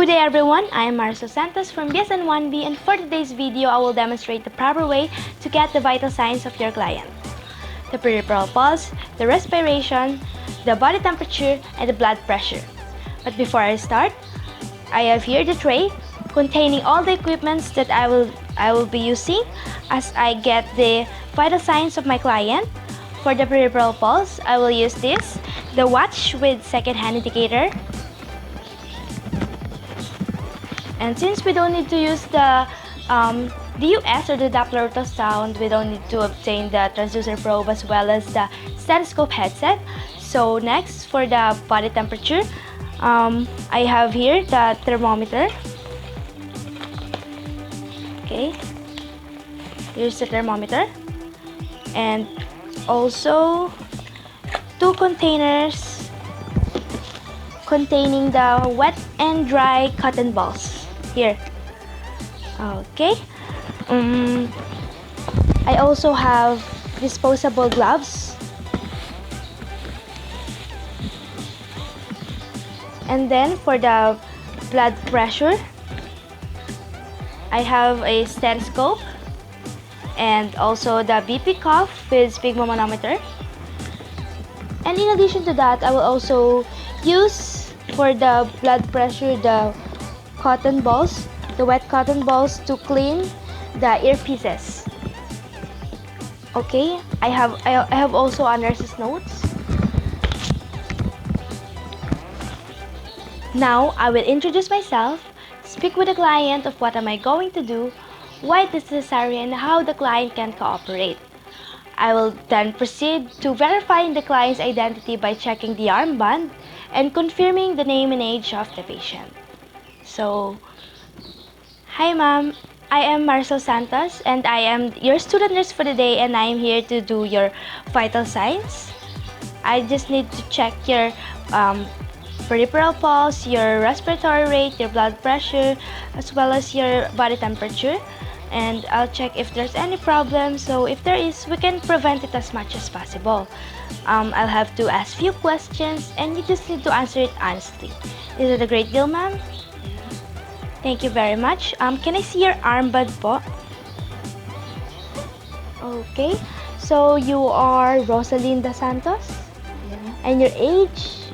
Good day everyone, I am Marcel Santos from BSN1B, and for today's video I will demonstrate the proper way to get the vital signs of your client. The peripheral pulse, the respiration, the body temperature, and the blood pressure. But before I start, I have here the tray containing all the equipments that I will be using as I get the vital signs of my client. For the peripheral pulse, I will use the watch with second-hand indicator. And since we don't need to use the DUS or the Doppler ultrasound, we don't need to obtain the transducer probe as well as the stethoscope headset. So next, for the body temperature, I have here the thermometer. Okay, here's the thermometer, and also 2 containers containing the wet and dry cotton balls here. Okay, I also have disposable gloves, and then for the blood pressure, I have a stethoscope and also the BP cuff with sphygmomanometer. And in addition to that, I will also use for the blood pressure the cotton balls, the wet cotton balls, to clean the earpieces. Okay, I have also a nurse's notes. Now I will introduce myself, speak with the client of what am I going to do, why it is necessary, and how the client can cooperate. I will then proceed to verifying the client's identity by checking the armband and confirming the name and age of the patient. So, hi ma'am, I am Marcel Santos and I am your student nurse for the day, and I am here to do your vital signs. I just need to check your peripheral pulse, your respiratory rate, your blood pressure, as well as your body temperature. And I'll check if there's any problem, so if there is, we can prevent it as much as possible. I'll have to ask few questions and you just need to answer it honestly. Is it a great deal, ma'am? Thank you very much. Can I see your armband po? Okay, so you are Rosalinda Santos? Yeah. And your age?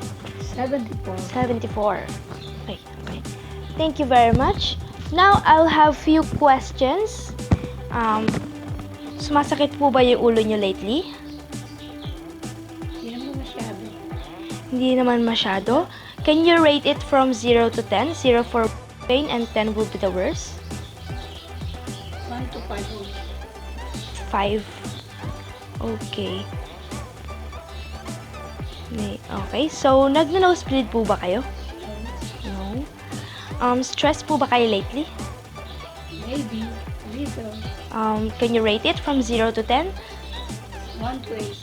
74. 74. Okay. Thank you very much. Now, I'll have few questions. Sumasakit po ba yung ulo nyo lately? Hindi naman masyado. Hindi naman masyado. Can you rate it from 0 to 10? 0 for pain and 10 will be the worst. 1 to 5. 5. Okay. Okay, so nag-nosebleed po ba kayo? No. Stress po ba kayo lately? Maybe. Little. Can you rate it from 0 to 10? 1 to 8.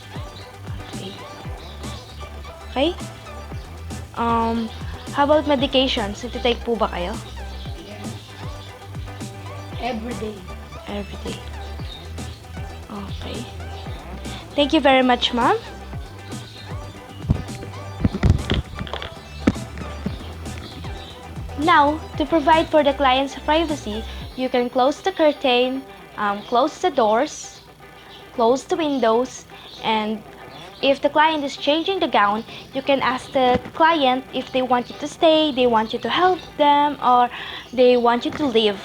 Okay. How about medications? Nagtitake po ba kayo? Yeah. Every day. Every day. Okay. Thank you very much, ma'am. Now, to provide for the client's privacy, you can close the curtain, close the doors, close the windows, and if the client is changing the gown, you can ask the client if they want you to stay, they want you to help them, or they want you to leave.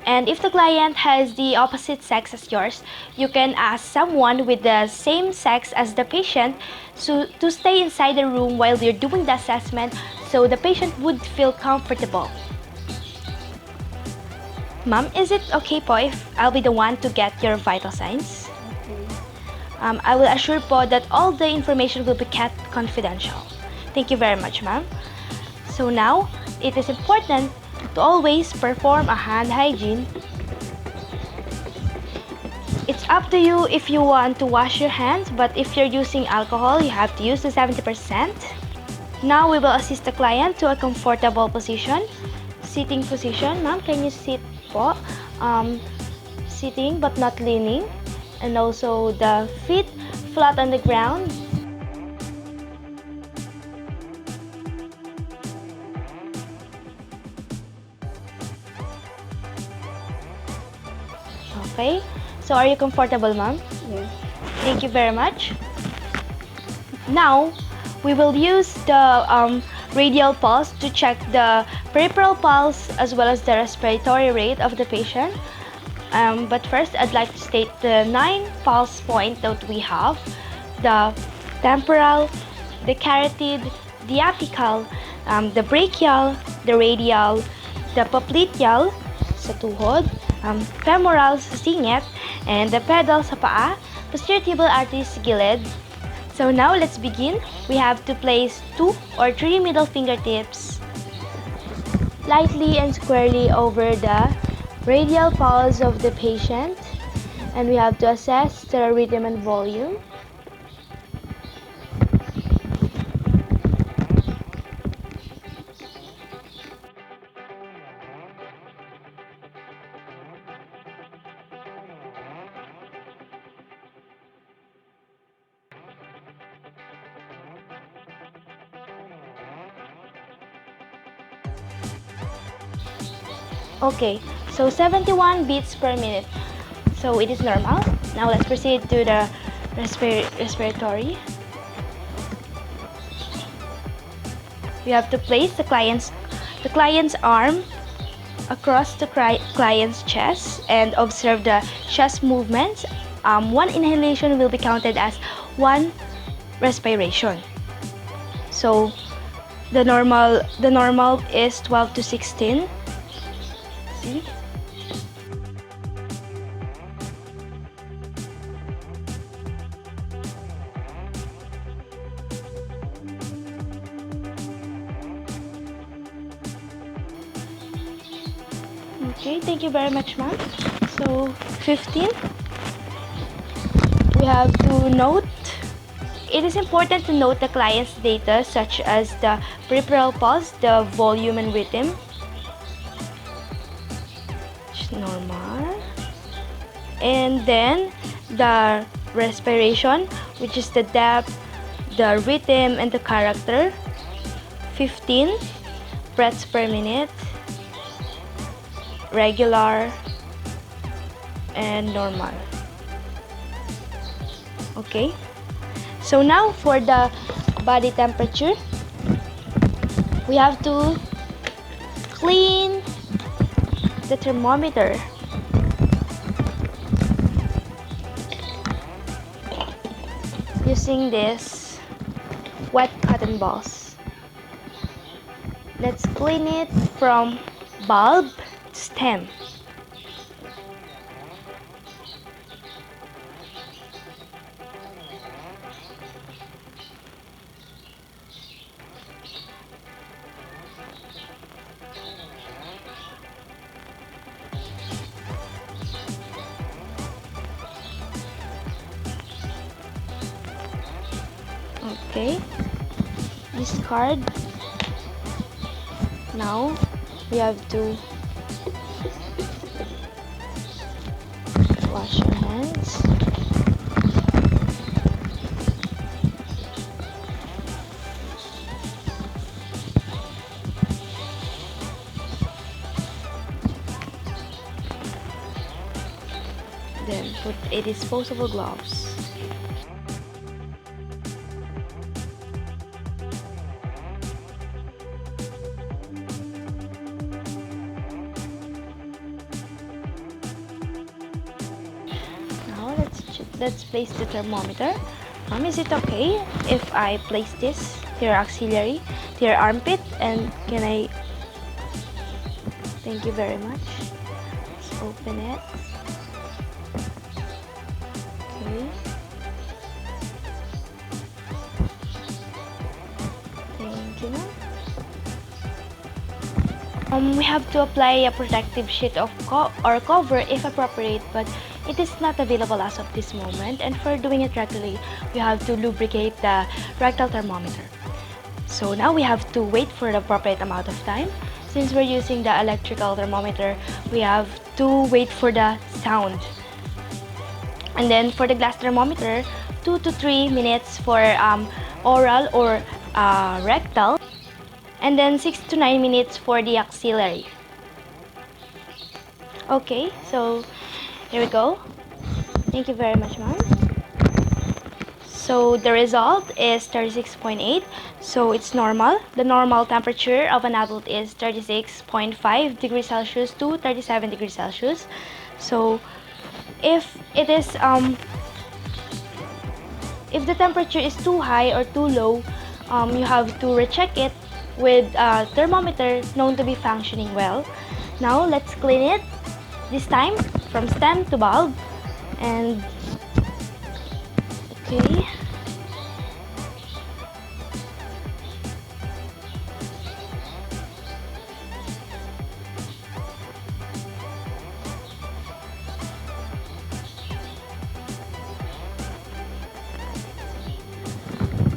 And if the client has the opposite sex as yours, you can ask someone with the same sex as the patient to stay inside the room while you're doing the assessment, so the patient would feel comfortable. Ma'am, is it okay po if I'll be the one to get your vital signs? Okay. I will assure po that all the information will be kept confidential. Thank you very much, ma'am. So now, it is important to always perform a hand hygiene. It's up to you if you want to wash your hands, but if you're using alcohol, you have to use the 70%. Now we will assist the client to a comfortable position. Sitting position. Ma'am, can you sit po? Sitting but not leaning. And also the feet flat on the ground. Okay. So are you comfortable, ma'am? Yes. Thank you very much. Now, we will use the radial pulse to check the peripheral pulse as well as the respiratory rate of the patient. But first, I'd like to state the 9 pulse points that we have: the temporal, the carotid, the apical, the brachial, the radial, the popliteal sa tuhod, femoral sa singit, and the pedal sa paa, posterior tibial artery sa gilid. So now let's begin. We have to place 2 or 3 middle fingertips lightly and squarely over the radial pulse of the patient, and we have to assess the rhythm and volume. Okay, so 71 beats per minute. So it is normal. Now let's proceed to the respiratory. We have to place the client's arm across the client's chest and observe the chest movements. One inhalation will be counted as one respiration. So the normal is 12 to 16. See? Okay, thank you very much, ma'am. So 15, we have to note. It is important to note the client's data such as the peripheral pulse, the volume and rhythm. Normal, and then the respiration, which is the depth, the rhythm and the character. 15 breaths per minute, regular and normal. Okay, so now for the body temperature, we have to clean the thermometer. Using this wet cotton balls. Let's clean it from bulb to stem. Okay, discard. Now we have to wash your hands. Then put a disposable gloves. Let's place the thermometer. Is it okay if I place this to your axillary, to your armpit? And can I? Thank you very much. Let's open it. Okay. Thank you. We have to apply a protective sheet of or cover if appropriate, but it is not available as of this moment, and for doing it regularly, we have to lubricate the rectal thermometer. So now we have to wait for the appropriate amount of time. Since we're using the electrical thermometer, we have to wait for the sound. And then for the glass thermometer, 2 to 3 minutes for oral or rectal, and then 6 to 9 minutes for the axillary. Okay, so Here we go. Thank you very much, ma'am. So the result is 36.8. So it's normal. The normal temperature of an adult is 36.5 degrees Celsius to 37 degrees Celsius. So if it is if the temperature is too high or too low, you have to recheck it with a thermometer known to be functioning well. Now let's clean it, this time from stem to bulb. And okay,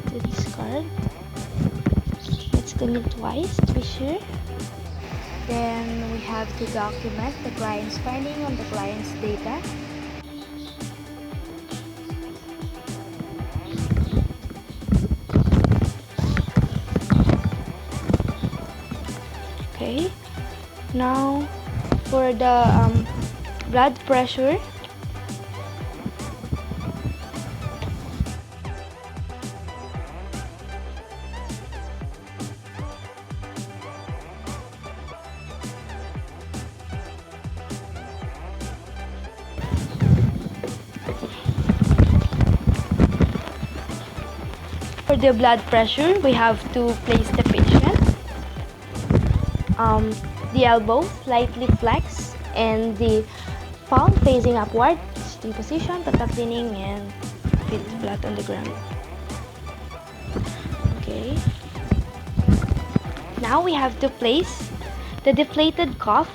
to discard. Let's clean it twice to be sure. Then we have to document the client's finding on the client's data. Okay, now for the blood pressure. For the blood pressure, we have to place the patient. The elbow slightly flex and the palm facing upward, sitting position, contact cleaning, and feet flat on the ground. Okay. Now we have to place the deflated cuff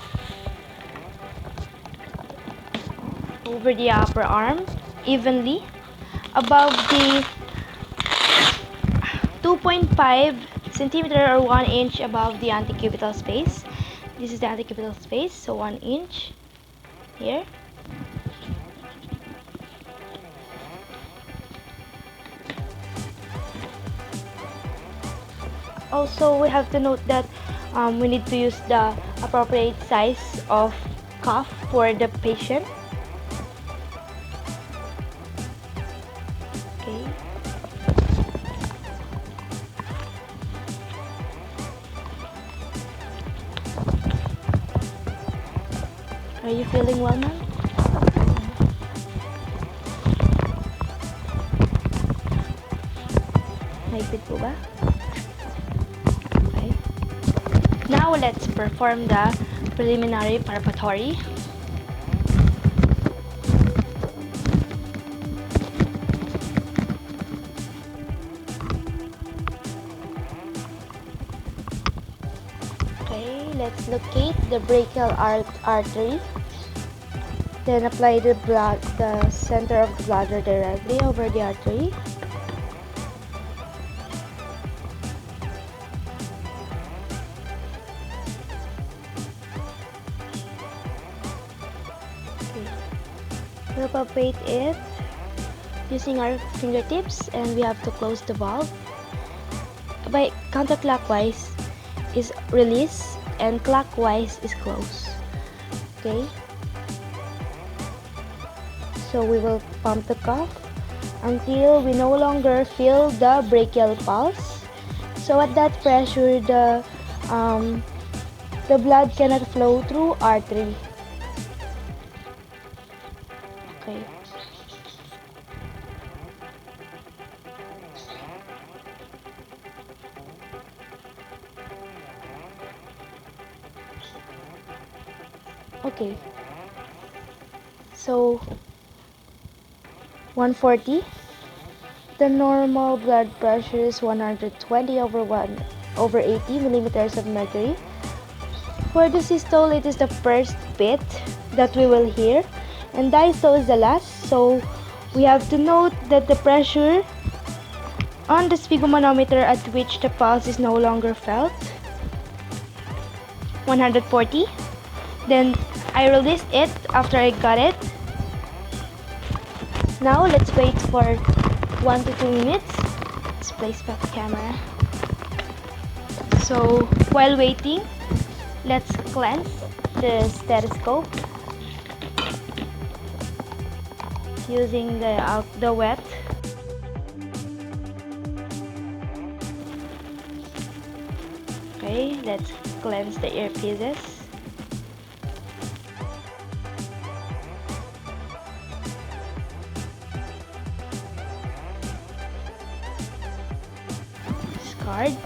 over the upper arm evenly above the 2.5 centimeter or 1 inch above the antecubital space. This is the antecubital space, so 1 inch here. Also, we have to note that we need to use the appropriate size of cuff for the patient. Okay. Are you feeling well, ma'am? Mahigpit po ba? Okay. Now, let's perform the preliminary preparatory. Okay, let's locate the brachial artery. Then apply the center of the bladder directly over the artery. Okay. We'll palpate it using our fingertips, and we have to close the valve. By counterclockwise is release and clockwise is close. Okay. So we will pump the cuff until we no longer feel the brachial pulse. So at that pressure, the blood cannot flow through artery. Okay. Okay. So 140. The normal blood pressure is 120 over 80 millimeters of mercury. For the systole, it is the first beat that we will hear, and diastole is the last. So we have to note that the pressure on the sphygmomanometer at which the pulse is no longer felt, 140. Then I released it after I got it. Now let's wait for 1 to 2 minutes. Let's place back the camera. So while waiting, let's cleanse the stethoscope. using the wet. Okay, let's cleanse the earpieces. Discard.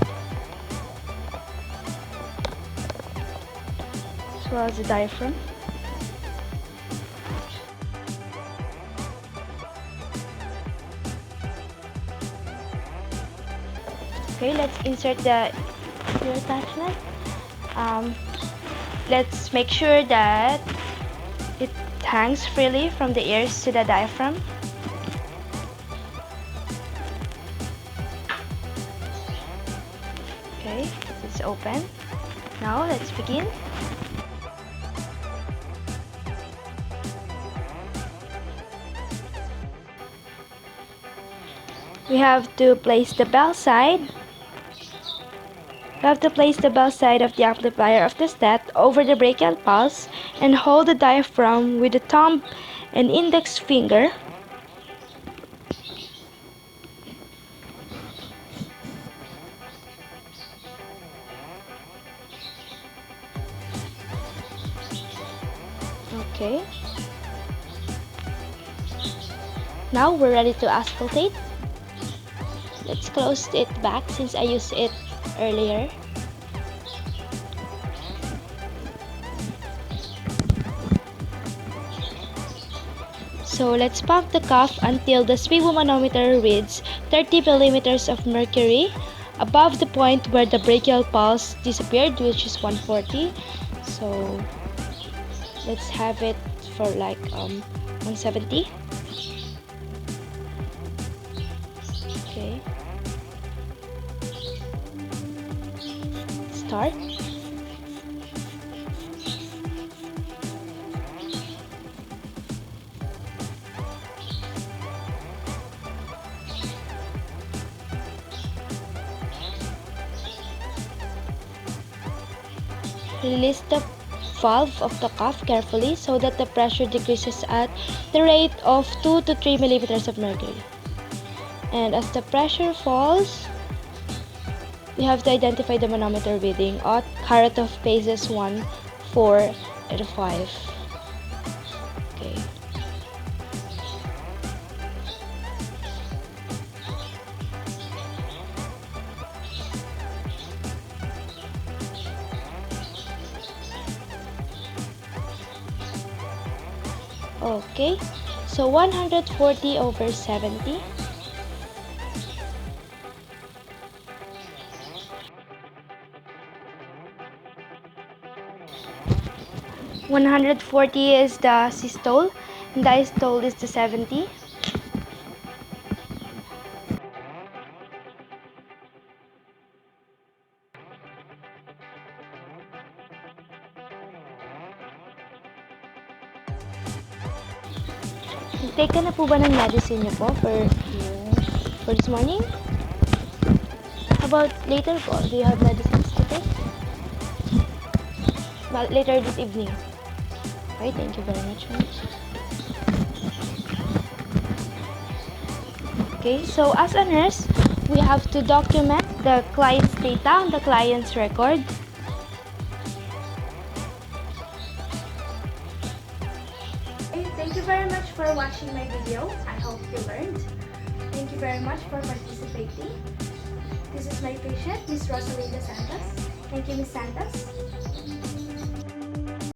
As well as the diaphragm. Okay, let's insert the ear attachment. Let's make sure that it hangs freely from the ears to the diaphragm. Okay, it's open. Now let's begin. We have to place the bell side. We have to place the bell side of the amplifier of the stat over the brachial pulse and hold the diaphragm with the thumb and index finger. Okay. Now we're ready to auscultate. Let's close it back since I used it earlier. So let's pump the cuff until the sphygmomanometer reads 30 millimeters of mercury above the point where the brachial pulse disappeared, which is 140. So let's have it for like 170. Okay. Start. Release the valve of the cuff carefully so that the pressure decreases at the rate of 2 to 3 millimeters of mercury. And as the pressure falls, we have to identify the manometer reading at Kharatov phases 1, 4, and 5. Okay. Okay, so 140 over 70. (140) is the systole, and diastole is the 70. Take ka na po ba ng medicine niyo po for this morning? How about later po? Do you have medicines to take? Well, later this evening. Okay, thank you very much. Okay, so as a nurse, we have to document the client's data on the client's record. Thank you very much for watching my video. I hope you learned. Thank you very much for participating. This is my patient, Miss Rosalinda Santos. Thank you, Miss Santos.